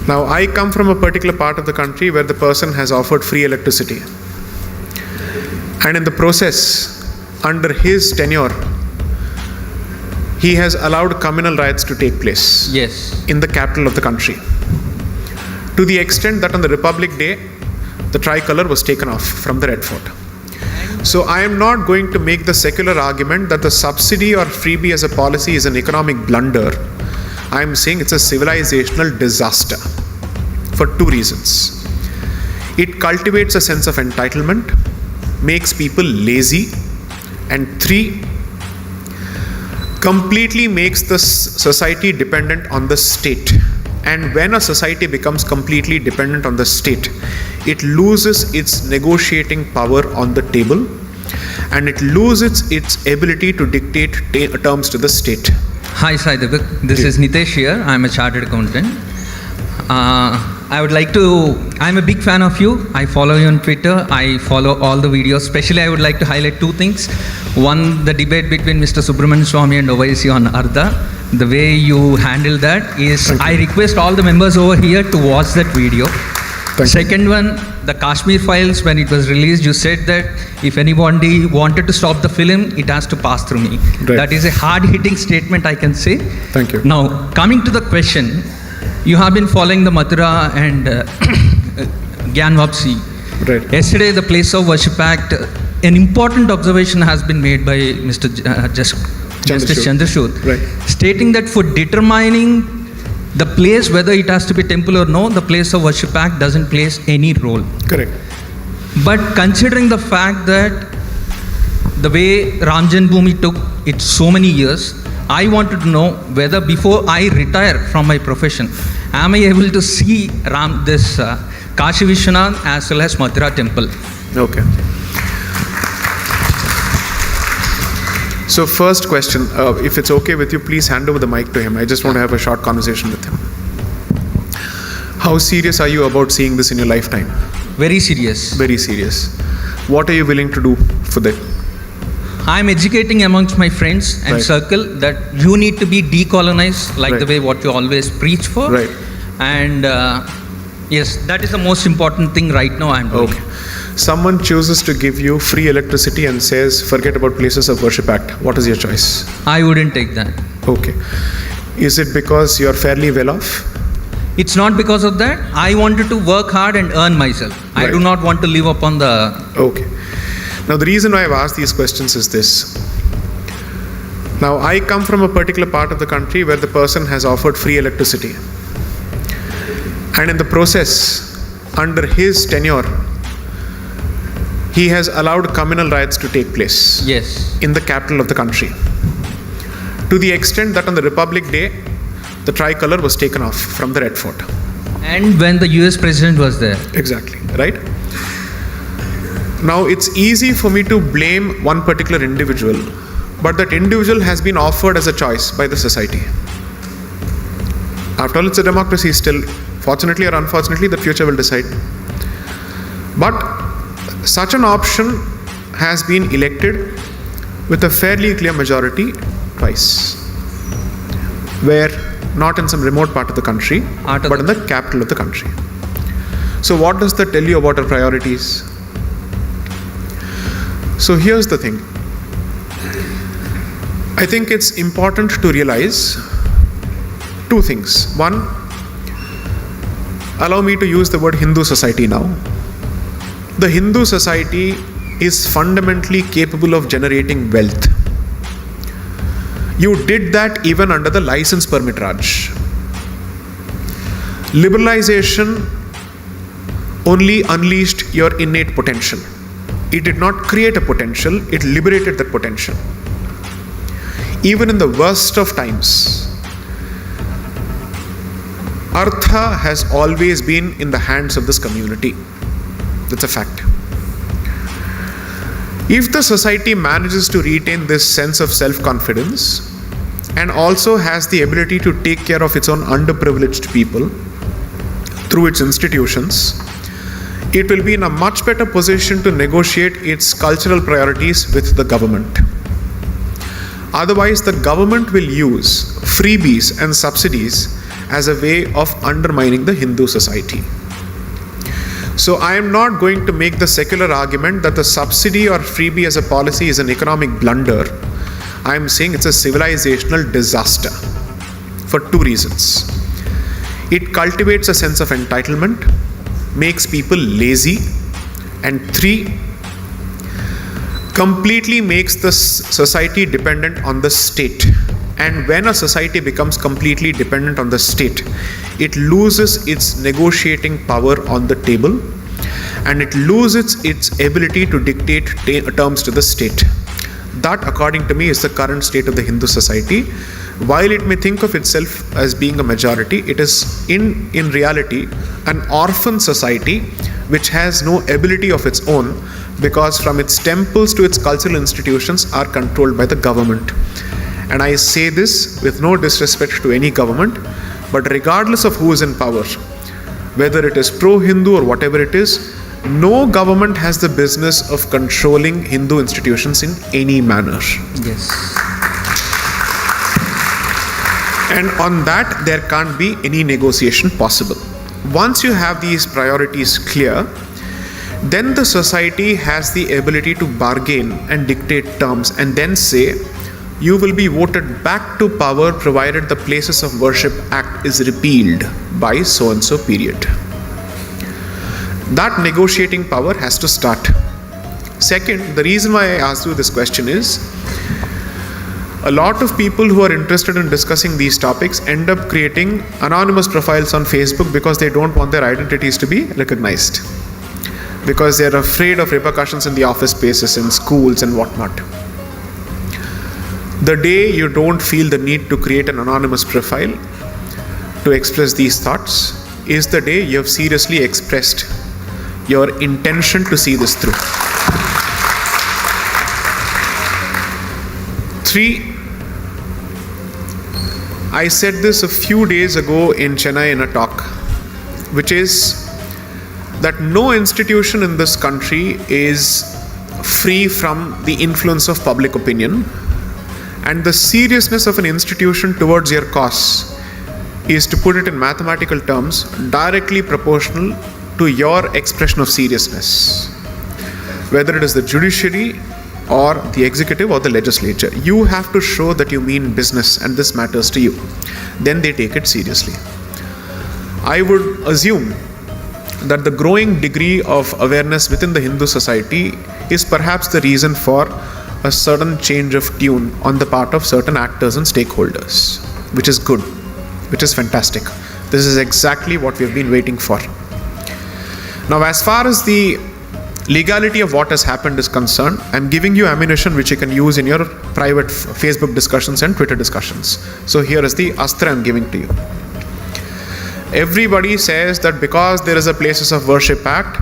Now, I come from a particular part of the country where the person has offered free electricity. And in the process, under his tenure, he has allowed communal riots to take place. Yes. In the capital of the country. To the extent that on the Republic Day, the tricolour was taken off from the Red Fort. So I am not going to make the secular argument that the subsidy or freebie as a policy is an economic blunder. I am saying it's a civilizational disaster for two reasons. It cultivates a sense of entitlement, makes people lazy, and three, completely makes the society dependent on the state. And when a society becomes completely dependent on the state, it loses its negotiating power on the table, and it loses its ability to dictate terms to the state. Hi, Deepak. This is Nitesh here. I'm a chartered accountant. I'm a big fan of you. I follow you on Twitter. I follow all the videos. Especially, I would like to highlight two things. One, the debate between Mr. Subramanian Swamy and Ovaisi on Arda. The way you handle that is, I request all the members over here to watch that video. Second one, the Kashmir Files, when it was released, you said that if anybody wanted to stop the film, it has to pass through me. Right. That is a hard-hitting statement, I can say. Thank you. Now, coming to the question, you have been following the Mathura and Gyan Vapsi. Right. Yesterday, the Place of Worship Act, an important observation has been made by Mr. Justice Chandrachud, right, stating that for determining the place, whether it has to be temple or no, the Place of Worship Act doesn't play any role. Correct. But considering the fact that the way Ram Janmabhoomi took it so many years, I wanted to know whether before I retire from my profession, am I able to see Kashi Vishwanath as well as Mathura temple? Okay. So first question, if it's okay with you, please hand over the mic to him. I just want to have a short conversation with him. How serious are you about seeing this in your lifetime? Very serious. Very serious. What are you willing to do for that? I'm educating amongst my friends and circle that you need to be decolonized, like the way what you always preach for. Right. And yes, that is the most important thing right now I'm doing. Okay. Someone chooses to give you free electricity and says, forget about Places of Worship Act. What is your choice? I wouldn't take that. Okay. Is it because you're fairly well off? It's not because of that. I wanted to work hard and earn myself. Right. I do not want to live upon the... Okay. Now the reason why I've asked these questions is this. Now I come from a particular part of the country where the person has offered free electricity. And in the process, under his tenure, he has allowed communal riots to take place. Yes. In the capital of the country. To the extent that on the Republic Day, the tricolour was taken off from the Red Fort. And when the US president was there. Exactly, right? Now it's easy for me to blame one particular individual, but that individual has been offered as a choice by the society. After all, it's a democracy still. Fortunately or unfortunately, the future will decide. But such an option has been elected with a fairly clear majority twice, where not in some remote part of the country, but in the capital of the country. So what does that tell you about our priorities? So here's the thing. I think it's important to realize two things. One, allow me to use the word Hindu society now. The Hindu society is fundamentally capable of generating wealth. You did that even under the license permit Raj. Liberalization only unleashed your innate potential. It did not create a potential, it liberated that potential. Even in the worst of times, Artha has always been in the hands of this community. That's a fact. If the society manages to retain this sense of self-confidence and also has the ability to take care of its own underprivileged people through its institutions, it will be in a much better position to negotiate its cultural priorities with the government. Otherwise, the government will use freebies and subsidies as a way of undermining the Hindu society. So I am not going to make the secular argument that the subsidy or freebie as a policy is an economic blunder. I am saying it's a civilizational disaster for two reasons. It cultivates a sense of entitlement, makes people lazy, and three, completely makes the society dependent on the state. And when a society becomes completely dependent on the state, it loses its negotiating power on the table, and it loses its ability to dictate terms to the state. That, according to me, is the current state of the Hindu society. While it may think of itself as being a majority, it is in reality an orphan society which has no ability of its own, because from its temples to its cultural institutions are controlled by the government. And I say this with no disrespect to any government, but regardless of who is in power, whether it is pro-Hindu or whatever it is, no government has the business of controlling Hindu institutions in any manner. Yes. And on that, there can't be any negotiation possible. Once you have these priorities clear, then the society has the ability to bargain and dictate terms and then say, you will be voted back to power provided the Places of Worship Act is repealed by so and so period. That negotiating power has to start. Second, the reason why I asked you this question is, a lot of people who are interested in discussing these topics end up creating anonymous profiles on Facebook because they don't want their identities to be recognized, because they're afraid of repercussions in the office spaces, in schools and whatnot. The day you don't feel the need to create an anonymous profile to express these thoughts is the day you have seriously expressed your intention to see this through. 3, I said this a few days ago in Chennai in a talk, which is that no institution in this country is free from the influence of public opinion, and the seriousness of an institution towards your cause is, to put it in mathematical terms, directly proportional to your expression of seriousness. Whether it is the judiciary or the executive or the legislature, you have to show that you mean business and this matters to you. Then they take it seriously. I would assume that the growing degree of awareness within the Hindu society is perhaps the reason for a certain change of tune on the part of certain actors and stakeholders, which is good, which is fantastic. This is exactly what we have been waiting for. Now, as far as the legality of what has happened is concerned, I'm giving you ammunition which you can use in your private Facebook discussions and Twitter discussions. So here is the astra I'm giving to you. Everybody says that because there is a Places of Worship Act,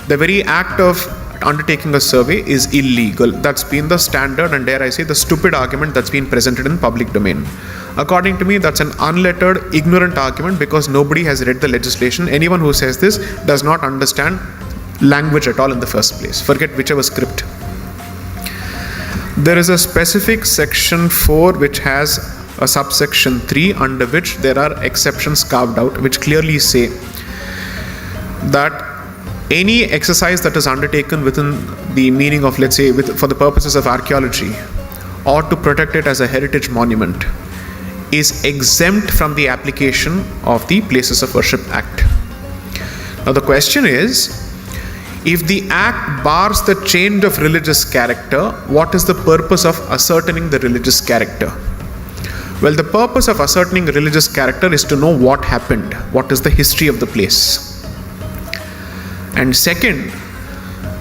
the very act of undertaking a survey is illegal. That's been the standard, and dare I say, the stupid argument that's been presented in public domain. According to me, that's an unlettered, ignorant argument, because nobody has read the legislation. Anyone who says this does not understand language at all in the first place. Forget whichever script. There is a specific section 4 which has a subsection 3 under which there are exceptions carved out, which clearly say that any exercise that is undertaken within the meaning of, let's say, for the purposes of archaeology or to protect it as a heritage monument is exempt from the application of the Places of Worship Act. Now the question is, if the act bars the change of religious character, what is the purpose of ascertaining the religious character? Well, the purpose of ascertaining religious character is to know what happened, what is the history of the place. And second,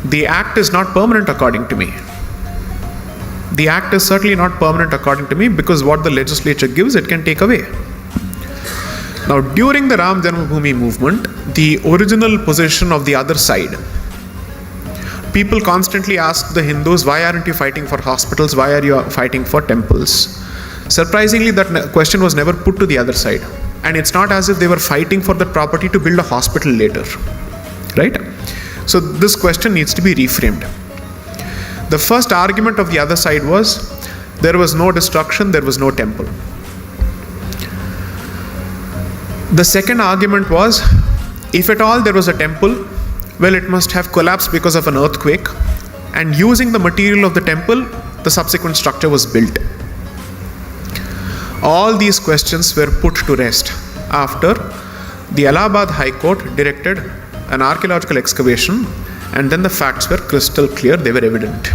the act is not permanent according to me. The act is certainly not permanent according to me, because what the legislature gives, it can take away. Now, during the Ram Janmabhoomi movement, the original position of the other side, people constantly ask the Hindus, why aren't you fighting for hospitals? Why are you fighting for temples? Surprisingly, that question was never put to the other side. And it's not as if they were fighting for the property to build a hospital later. Right? So this question needs to be reframed. The first argument of the other side was, there was no destruction, there was no temple. The second argument was, if at all there was a temple, well, it must have collapsed because of an earthquake, and using the material of the temple, the subsequent structure was built. All these questions were put to rest after the Allahabad High Court directed an archaeological excavation, and then the facts were crystal clear, they were evident.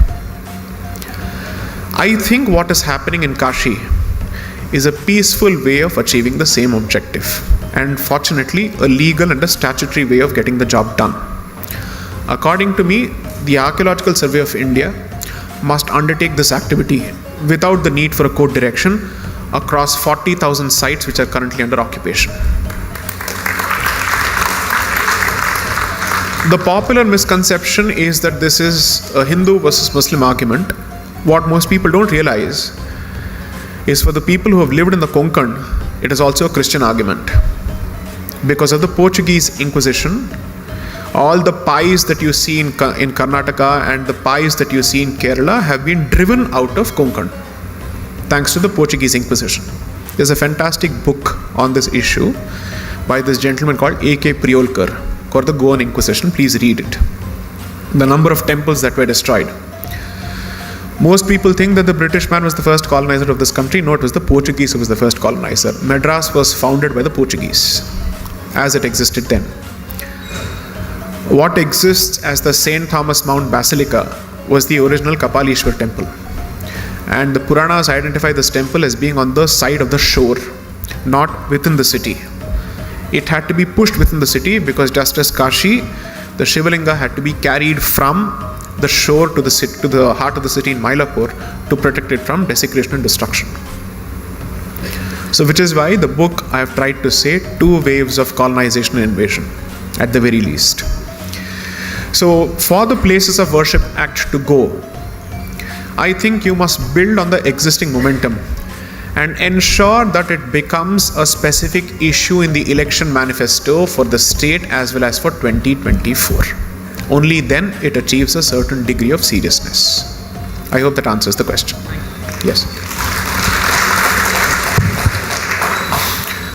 I think what is happening in Kashi is a peaceful way of achieving the same objective, and fortunately a legal and a statutory way of getting the job done. According to me, the Archaeological Survey of India must undertake this activity without the need for a court direction across 40,000 sites which are currently under occupation. The popular misconception is that this is a Hindu versus Muslim argument. What most people don't realize is, for the people who have lived in the Konkan, it is also a Christian argument. Because of the Portuguese Inquisition, all the pies that you see in Karnataka and the pies that you see in Kerala have been driven out of Konkan, thanks to the Portuguese Inquisition. There's a fantastic book on this issue by this gentleman called A.K. Priolkar, called The Goan Inquisition. Please read it. The number of temples that were destroyed. Most people think that the British man was the first colonizer of this country. No, it was the Portuguese who was the first colonizer. Madras was founded by the Portuguese, as it existed then. What exists as the St. Thomas Mount Basilica was the original Kapalishwar temple. And the Puranas identify this temple as being on the side of the shore, not within the city. It had to be pushed within the city because, just as Kashi, the Shivalinga had to be carried from the shore to the heart of the city in Mylapore to protect it from desecration and destruction. So, which is why the book, I have tried to say 2 waves of colonization and invasion, at the very least. So, for the Places of Worship Act to go, I think you must build on the existing momentum and ensure that it becomes a specific issue in the election manifesto for the state as well as for 2024. Only then it achieves a certain degree of seriousness. I hope that answers the question. Yes.